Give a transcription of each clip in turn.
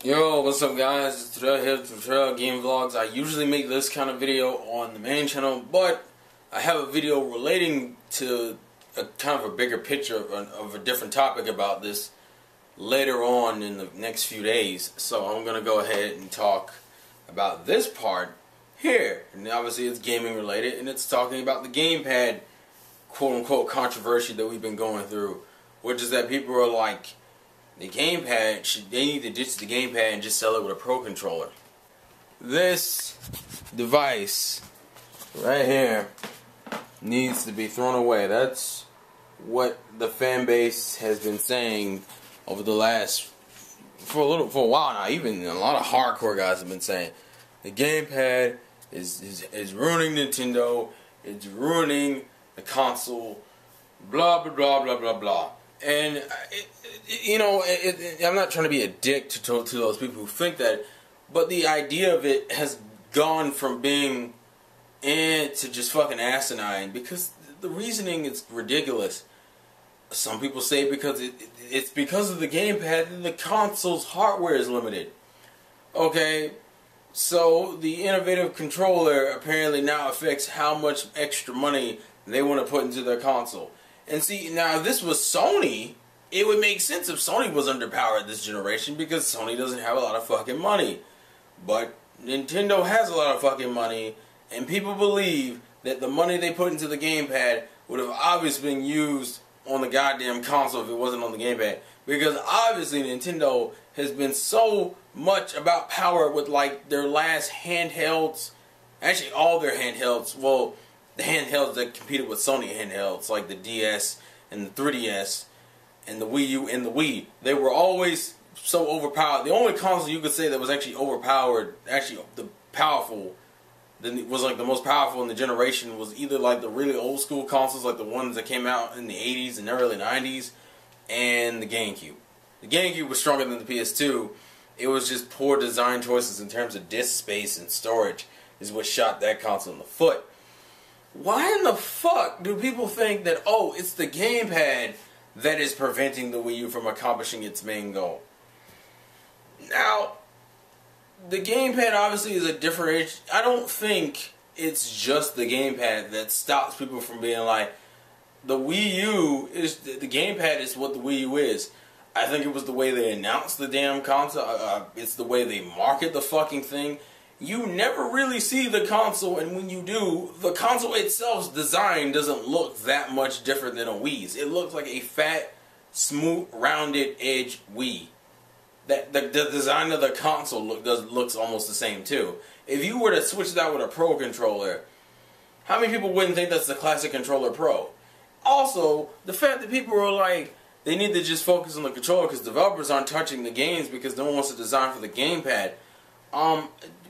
Yo, what's up guys? It's Trail here from Trail Game Vlogs. I usually make this kind of video on the main channel, but I have a video relating to a kind of a bigger picture of a different topic about this later on in the next few days. So I'm going to go ahead and talk about this part here. And obviously it's gaming related, and it's talking about the gamepad quote-unquote controversy that we've been going through, which is that people are like, the gamepad, they need to ditch the gamepad and just sell it with a Pro controller. This device right here needs to be thrown away. That's what the fan base has been saying over the last, for a while now. Even a lot of hardcore guys have been saying the gamepad is ruining Nintendo. It's ruining the console. Blah blah blah blah blah blah. And I'm not trying to be a dick to those people who think that, but the idea of it has gone from being to just fucking asinine, because the reasoning is ridiculous. Some people say because it's because of the gamepad that the console's hardware is limited. Okay, so the innovative controller apparently now affects how much extra money they want to put into their console. And see, now if this was Sony, it would make sense if Sony was underpowered this generation, because Sony doesn't have a lot of fucking money. But Nintendo has a lot of fucking money, and people believe that the money they put into the gamepad would have obviously been used on the goddamn console if it wasn't on the gamepad. Because obviously Nintendo has been so much about power with like their last handhelds, actually all their handhelds, well, the handhelds that competed with Sony handhelds, like the DS and the 3DS and the Wii U and the Wii. They were always so overpowered. The only console you could say that was actually overpowered, actually the powerful, was like the most powerful in the generation, was either like the really old school consoles, like the ones that came out in the 80s and early 90s, and the GameCube. The GameCube was stronger than the PS2. It was just poor design choices in terms of disk space and storage is what shot that console in the foot. Why in the fuck do people think that, oh, it's the gamepad that is preventing the Wii U from accomplishing its main goal? Now, the gamepad obviously is a different. I don't think it's just the gamepad that stops people from being like, the Wii U is, the gamepad is what the Wii U is. I think it was the way they announced the damn console. It's the way they market the fucking thing. You never really see the console, and when you do, the console itself's design doesn't look that much different than a Wii's. It looks like a fat, smooth, rounded edge Wii. The design of the console looks almost the same too. If you were to switch that with a Pro controller, how many people wouldn't think that's the classic controller Pro? Also, the fact that people are like, they need to just focus on the controller because developers aren't touching the games because no one wants to design for the gamepad.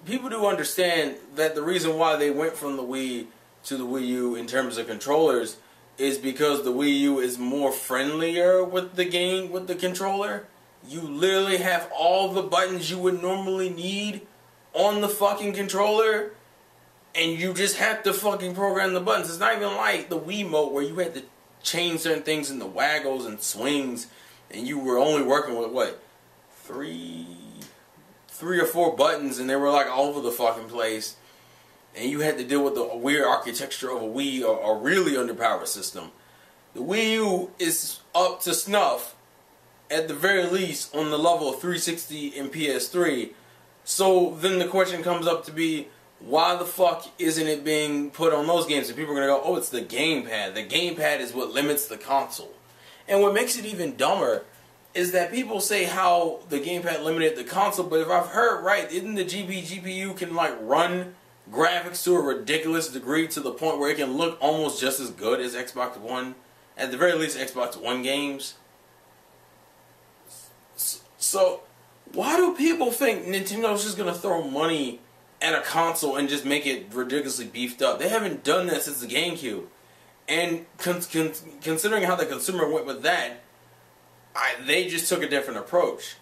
People do understand that the reason why they went from the Wii to the Wii U in terms of controllers is because the Wii U is more friendlier with the controller. You literally have all the buttons you would normally need on the fucking controller, and you just have to fucking program the buttons. It's not even like the Wiimote where you had to change certain things in the waggles and swings, and you were only working with what, three or four buttons, and they were like all over the fucking place, and you had to deal with the weird architecture of a Wii or a really underpowered system. The Wii U is up to snuff, at the very least, on the level of 360 and PS3. So then the question comes up to be, why the fuck isn't it being put on those games? And people are going to go, oh, it's the gamepad. The gamepad is what limits the console. And what makes it even dumber is that people say how the gamepad limited the console, but if I've heard right, isn't the GPU can like run graphics to a ridiculous degree to the point where it can look almost just as good as Xbox One, at the very least Xbox One games? So why do people think Nintendo's just going to throw money at a console and just make it ridiculously beefed up? They haven't done that since the GameCube. And considering how the consumer went with that, they just took a different approach.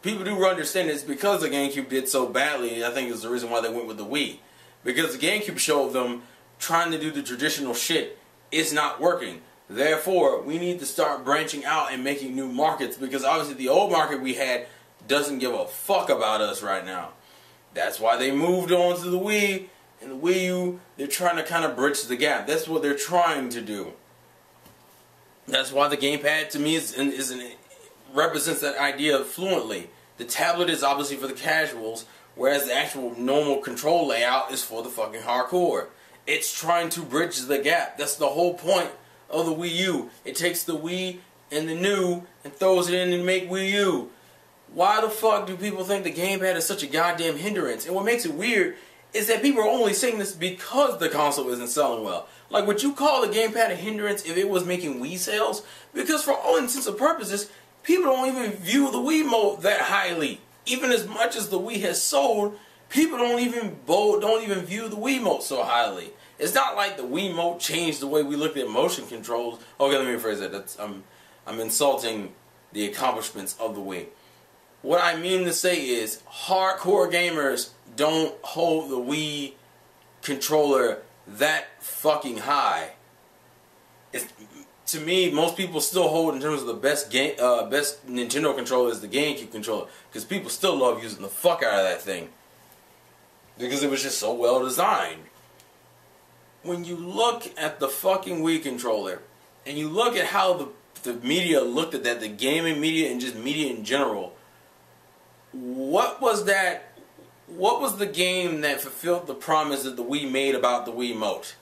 People do understand it's because the GameCube did so badly. I think it's the reason why they went with the Wii. Because the GameCube showed them trying to do the traditional shit is not working. Therefore, we need to start branching out and making new markets, because obviously the old market we had doesn't give a fuck about us right now. That's why they moved on to the Wii and the Wii U. They're trying to kind of bridge the gap. That's what they're trying to do. That's why the gamepad to me represents that idea fluently. The tablet is obviously for the casuals, whereas the actual normal control layout is for the fucking hardcore. It's trying to bridge the gap. That's the whole point of the Wii U. It takes the Wii and the new and throws it in and make Wii U. Why the fuck do people think the gamepad is such a goddamn hindrance? And what makes it weird is that people are only saying this because the console isn't selling well. Like, would you call the gamepad a hindrance if it was making Wii sales? Because for all intents and purposes, people don't even view the Wii Wiimote that highly. Even as much as the Wii has sold, people don't even view the Wii Wiimote so highly. It's not like the Wii Wiimote changed the way we looked at motion controls. Okay, let me rephrase that. I'm insulting the accomplishments of the Wii. What I mean to say is, hardcore gamers don't hold the Wii controller that fucking high. To me, most people still hold in terms of the best Nintendo controller is the GameCube controller, because people still love using the fuck out of that thing because it was just so well designed. When you look at the fucking Wii controller and you look at how the media looked at that, the gaming media and just media in general, what was the game that fulfilled the promise that the Wii made about the Wiimote?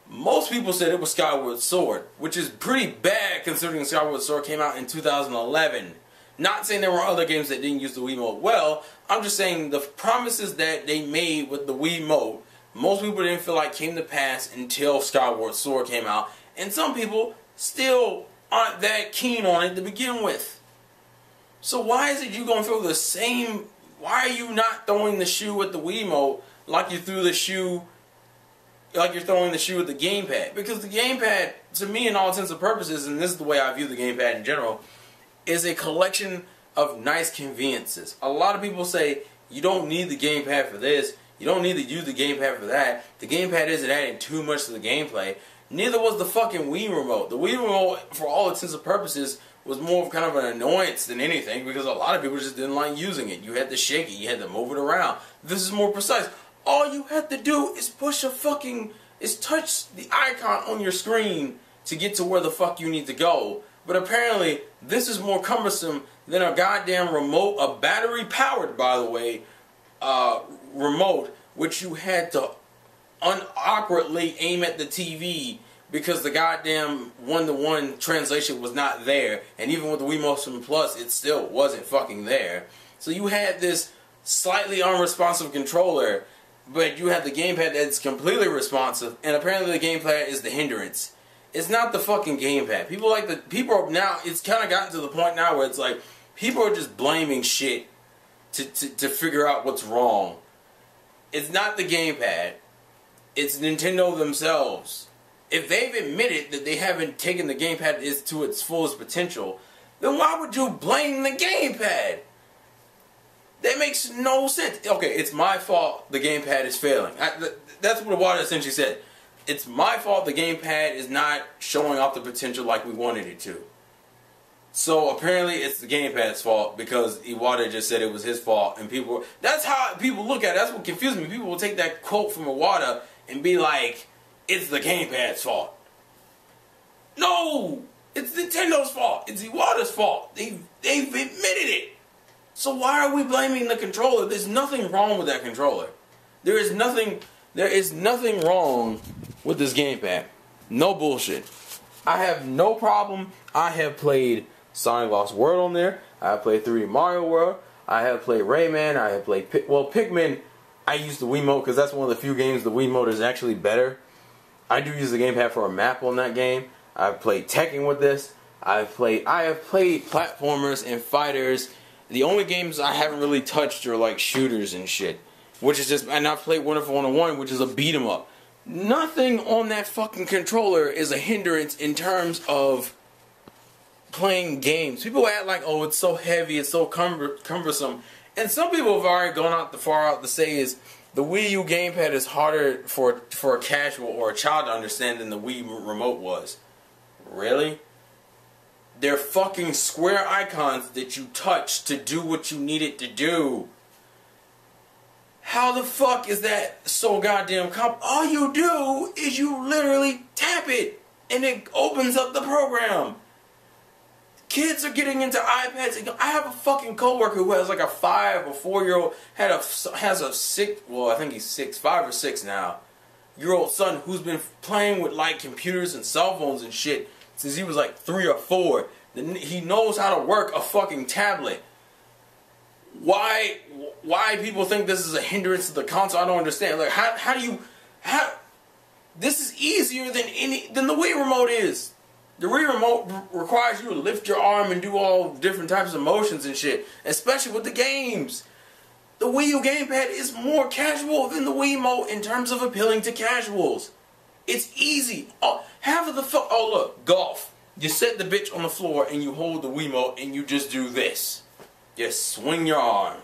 Most people said it was Skyward Sword, which is pretty bad considering Skyward Sword came out in 2011. Not saying there were other games that didn't use the Wiimote well, I'm just saying the promises that they made with the Wiimote, most people didn't feel like came to pass until Skyward Sword came out, and some people still aren't that keen on it to begin with. So why is it you gonna throw the same? Why are you not throwing the shoe at the Wiimote like you threw the shoe? Like you're throwing the shoe at the gamepad? Because the gamepad, to me, in all intents and purposes, and this is the way I view the gamepad in general, is a collection of nice conveniences. A lot of people say you don't need the gamepad for this, you don't need to use the gamepad for that. The gamepad isn't adding too much to the gameplay. Neither was the fucking Wii remote. The Wii remote, for all intents and purposes, was more of kind of an annoyance than anything because a lot of people just didn't like using it. You had to shake it, you had to move it around. This is more precise. All you have to do is touch the icon on your screen to get to where the fuck you need to go. But apparently, this is more cumbersome than a goddamn remote, a battery powered, by the way, remote, which you had to awkwardly aim at the TV because the goddamn one-to-one translation was not there. And even with the Wii Motion Plus, it still wasn't fucking there. So you had this slightly unresponsive controller, but you have the gamepad that's completely responsive, and apparently the gamepad is the hindrance. It's not the fucking gamepad. People are now, it's kind of gotten to the point now where it's like, people are just blaming shit to figure out what's wrong. It's not the gamepad. It's Nintendo themselves. If they've admitted that they haven't taken the gamepad to its fullest potential, then why would you blame the gamepad? That makes no sense. Okay, it's my fault the gamepad is failing. That's what Iwata essentially said. It's my fault the gamepad is not showing off the potential like we wanted it to. So apparently it's the gamepad's fault because Iwata just said it was his fault, and that's how people look at it. That's what confuses me. People will take that quote from Iwata and be like, it's the gamepad's fault. No! It's Nintendo's fault. It's Iwata's fault. They've admitted it. So why are we blaming the controller? There's nothing wrong with that controller. There is nothing wrong with this gamepad. No bullshit. I have no problem. I have played Sonic Lost World on there. I have played 3D Mario World. I have played Rayman. I have played Pikmin. I use the Wiimote because that's one of the few games the Wiimote is actually better. I do use the gamepad for a map on that game. I've played Tekken with this. I have played platformers and fighters. The only games I haven't really touched are like shooters and shit. And I've played Wonderful 101, which is a beat 'em up. Nothing on that fucking controller is a hindrance in terms of playing games. People act like, oh, it's so heavy, it's so cumbersome. And some people have already gone far out to say is the Wii U Gamepad is harder for a casual or a child to understand than the Wii remote was. Really? They're fucking square icons that you touch to do what you need it to do. How the fuck is that so goddamn all you do is you literally tap it and it opens up the program. Kids are getting into iPads. I have a fucking coworker who has like a 5 or 4-year-old, has a 6, well I think he's 6, 5 or 6 now, year-old son who's been playing with like computers and cell phones and shit since he was like 3 or 4. Then he knows how to work a fucking tablet. Why people think this is a hindrance to the console, I don't understand. Like how this is easier than the Wii remote is. The Wii remote requires you to lift your arm and do all different types of motions and shit, especially with the games. The Wii U Gamepad is more casual than the Wii remote in terms of appealing to casuals. It's easy. Oh, look, golf. You set the bitch on the floor and you hold the Wii remote and you just do this. Just swing your arm.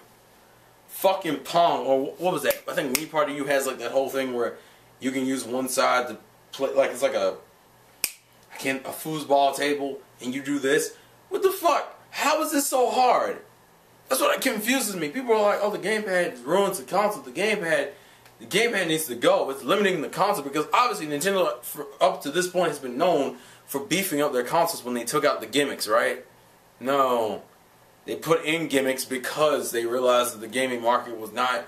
Fucking Pong, or what was that? I think Wii Party U has like that whole thing where you can use one side to play, like it's like a foosball table, and you do this. What the fuck? How is this so hard? That's what confuses me. People are like, oh, the gamepad ruins the console. The gamepad needs to go. It's limiting the console because obviously Nintendo, up to this point, has been known for beefing up their consoles when they took out the gimmicks, right? No. They put in gimmicks because they realized that the gaming market was not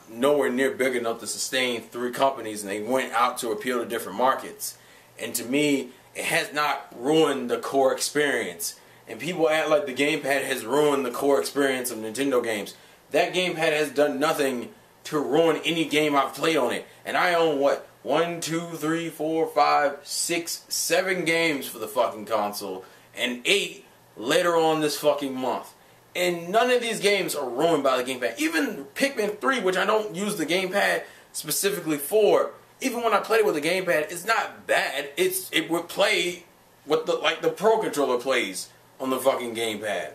nowhere near big enough to sustain 3 companies, and they went out to appeal to different markets. And to me, it has not ruined the core experience. And people act like the gamepad has ruined the core experience of Nintendo games. That gamepad has done nothing to ruin any game I've played on it. And I own, what, 1, 2, 3, 4, 5, 6, 7 games for the fucking console. And 8 later on this fucking month. And none of these games are ruined by the gamepad. Even Pikmin 3, which I don't use the gamepad specifically for, even when I played it with a gamepad, it's not bad. It would play what the Pro controller plays on the fucking gamepad.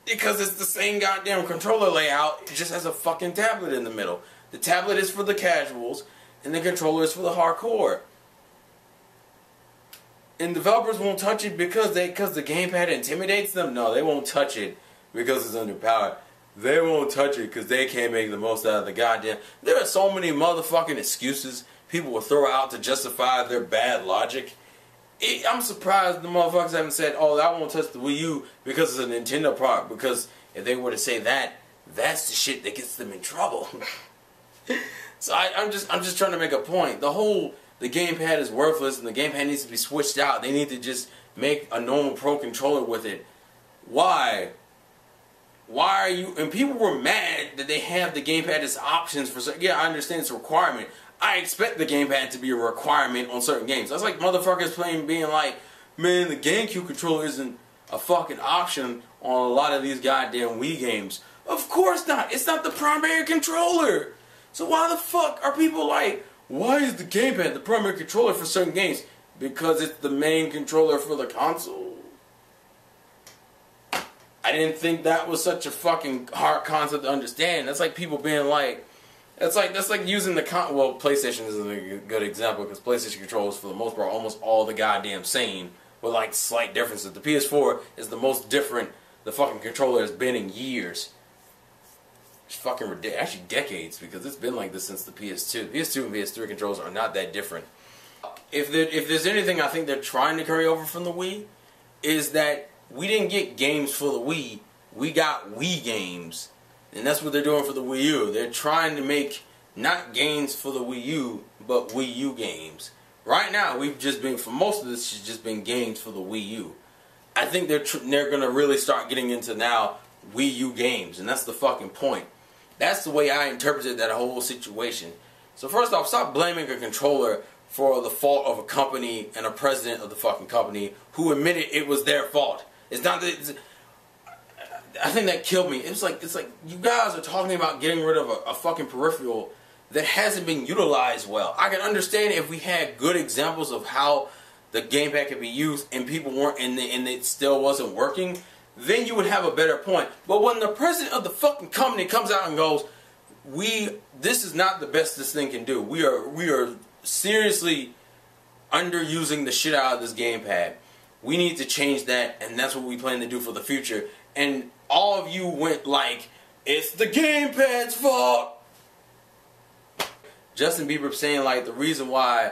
Because it's the same goddamn controller layout, it just has a fucking tablet in the middle. The tablet is for the casuals, and the controller is for the hardcore. And developers won't touch it because the gamepad intimidates them? No, they won't touch it because it's underpowered. They won't touch it because they can't make the most out of the goddamn... There are so many motherfucking excuses people will throw out to justify their bad logic. I'm surprised the motherfuckers haven't said, oh, I won't touch the Wii U because it's a Nintendo product. Because if they were to say that, that's the shit that gets them in trouble. So I'm just trying to make a point. The gamepad is worthless and the gamepad needs to be switched out. They need to just make a normal Pro controller with it. Why? Why are you... And people were mad that they have the gamepad as options for... Yeah, I understand it's a requirement. I expect the gamepad to be a requirement on certain games. That's like motherfuckers being like, man, the GameCube controller isn't a fucking option on a lot of these goddamn Wii games. Of course not. It's not the primary controller. So why the fuck are people like, why is the gamepad the primary controller for certain games? Because it's the main controller for the console. I didn't think that was such a fucking hard concept to understand. That's like people being like, that's like using the well, PlayStation is a good example because PlayStation controllers for the most part almost all the goddamn same with like slight differences. The PS4 is the most different the fucking controller has been in years. It's fucking ridiculous. Actually decades, because it's been like this since the PS2. PS2 and PS3 controllers are not that different. If there's anything I think they're trying to carry over from the Wii, is that we didn't get games for the Wii, we got Wii games. And that's what they're doing for the Wii U. They're trying to make not games for the Wii U, but Wii U games. Right now, we've just been, for most of this, it's just been games for the Wii U. I think they're going to really start getting into now Wii U games, and that's the fucking point. That's the way I interpreted that whole situation. So first off, stop blaming a controller for the fault of a company and a president of the fucking company who admitted it was their fault. It's not that... I think that killed me. It's like you guys are talking about getting rid of a fucking peripheral that hasn't been utilized well. I can understand if we had good examples of how the gamepad could be used and people weren't and it still wasn't working, then you would have a better point. But when the president of the fucking company comes out and goes, this is not the best this thing can do. We are seriously underusing the shit out of this gamepad. We need to change that, and that's what we plan to do for the future. And all of you went like, it's the gamepad's fault. Justin Bieber saying like, the reason why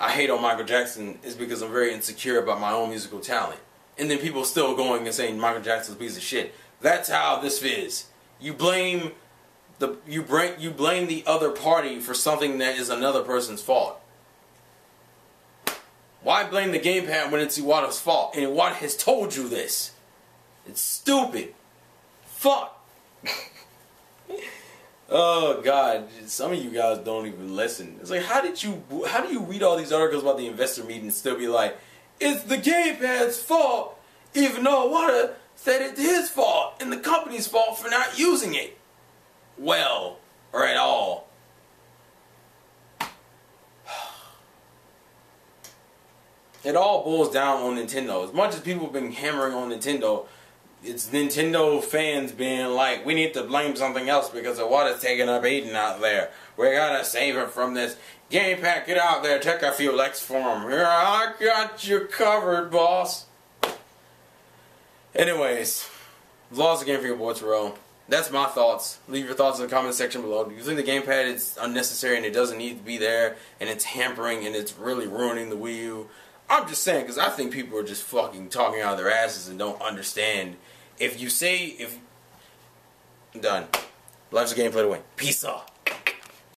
I hate on Michael Jackson is because I'm very insecure about my own musical talent. And then people still going and saying Michael Jackson's a piece of shit. That's how this is. You blame the other party for something that is another person's fault. Why blame the gamepad when it's Iwata's fault? And Iwata has told you this. It's stupid. Fuck. Oh God, some of you guys don't even listen. It's like, how do you read all these articles about the investor meeting and still be like, it's the gamepad's fault, even though Iwata said it's his fault and the company's fault for not using it well or at all. It all boils down on Nintendo. As much as people have been hammering on Nintendo, it's Nintendo fans being like, we need to blame something else because Iwata's taking up Aiden out there. We gotta save him from this. Gamepad, get out there, take a few licks for him. Here, I got you covered, boss. Anyways, lost again for your boy Terrell. That's my thoughts. Leave your thoughts in the comment section below. Do you think the gamepad is unnecessary and it doesn't need to be there and it's hampering and it's really ruining the Wii U? I'm just saying, because I think people are just fucking talking out of their asses and don't understand. I'm done. Life's a game, play to win. Peace out.